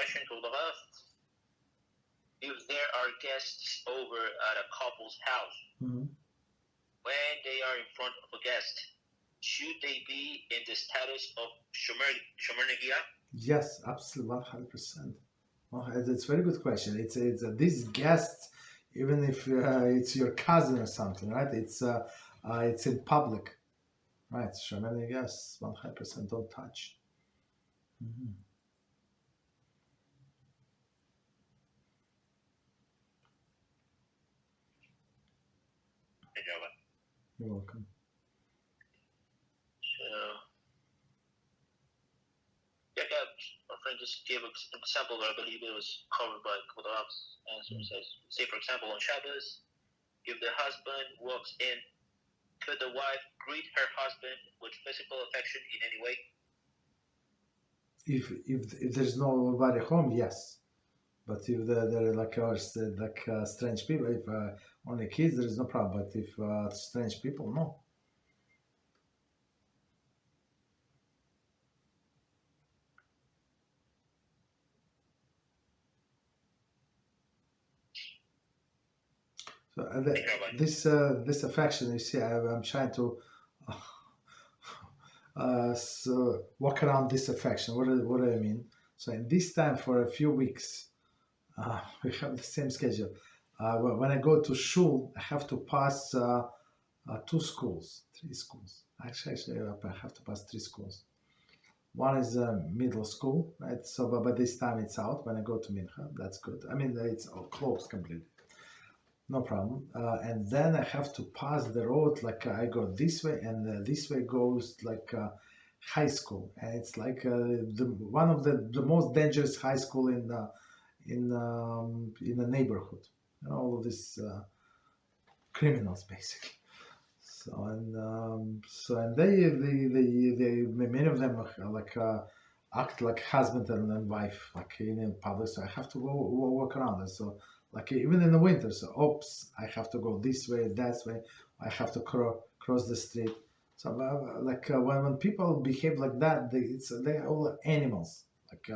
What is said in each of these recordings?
question to the left. If there are guests over at a couple's house, when they are in front of a guest, should they be in the status of Shomer Negiah? Yes, absolutely, 100%. It's a very good question. It's these guests, even if it's your cousin or something, right? It's in public, right? Shomer Negiah, yes, 100%. Don't touch. You're welcome. My friend just gave an example that I believe it was covered by Kodab's answer. It says, say for example, on Shabbos, if the husband walks in, could the wife greet her husband with physical affection in any way? If there's nobody home, yes. But if they're like strange people, if only kids, there is no problem. But if strange people, no. So this affection, you see, I'm trying to walk around this affection. What do I mean? So in this time for a few weeks, we have the same schedule. When I go to shul, I have to pass 3 schools. Actually, I have to pass 3 schools. One is middle school, right? So, but by this time it's out. When I go to Mincha, that's good. I mean, it's all closed completely. No problem. And then I have to pass the road, like I go this way, and this way goes like high school, and it's like one of the most dangerous high school in the neighborhood. All of these criminals, basically. So and they many of them act like husband and wife, like in public. So I have to go walk around, and so. Like even in the winter, so I have to go this way, that way. I have to cross the street. So when people behave like that, they're all animals. Like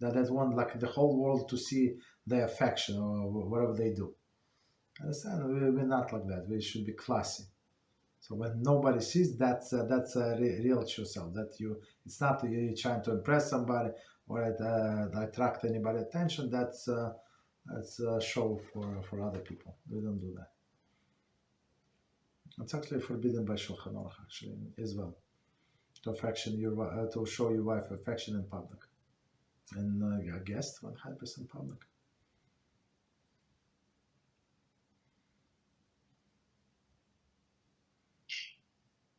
that want like the whole world to see their affection or whatever they do. Understand? We're not like that. We should be classy. So when nobody sees, that's a real true self. That it's not you trying to impress somebody or attract anybody attention. That's a show for other people. We don't do that. It's actually forbidden by Shulchan Aruch, actually, as well. To show your wife affection in public, and a guest 100% public.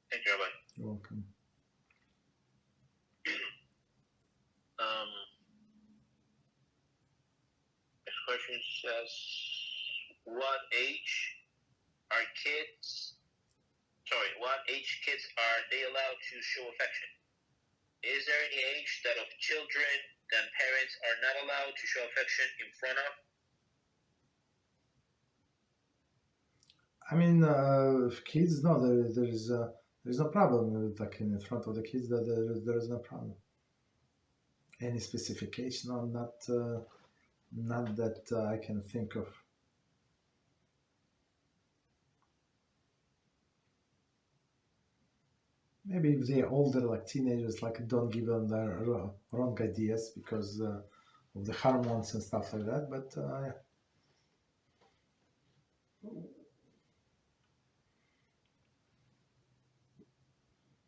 Thank you, Rabbi. You're welcome. Question says, what age kids are they allowed to show affection? Is there any age that of children that parents are not allowed to show affection in front of? I mean, kids, no, there's no problem with like in front of the kids. There is no problem. Any specification? No, not that I can think of. Maybe if they're older, like teenagers, like don't give them the wrong ideas because of the hormones and stuff like that. But yeah.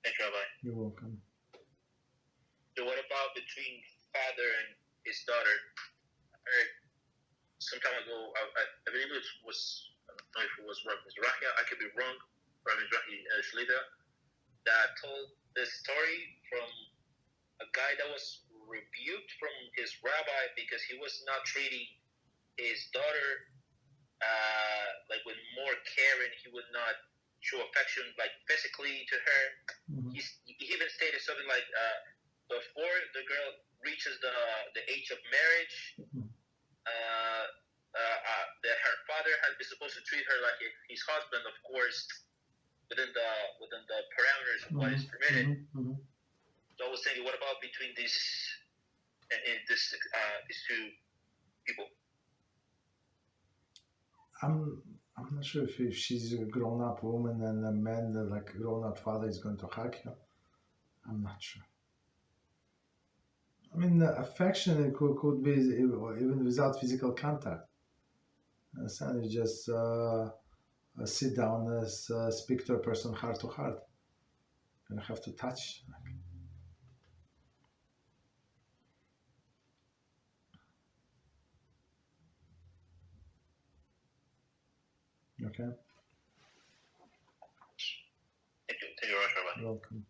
Thanks, Rabbi. You're welcome. So what about between father and his daughter? I heard some time ago, I believe it was, I don't know if it was Rabbi Mizrahi, I could be wrong, Rabbi Mizrahi Shlita, that told this story from a guy that was rebuked from his rabbi because he was not treating his daughter like with more care, and he would not show affection like physically to her. Mm-hmm. He even stated something like before the girl reaches the age of marriage, mm-hmm. That her father had been supposed to treat her like his husband, of course, within the parameters of what is permitted. Mm-hmm. So I was thinking, what about between these in these two people? I'm not sure if she's a grown-up woman and a man, like grown-up father, is going to hug her. I'm not sure. I mean, affection it could be even without physical contact. Understand? You just sit down and speak to a person heart to heart. You don't have to touch. Okay. Thank you, Rabbi. You're welcome.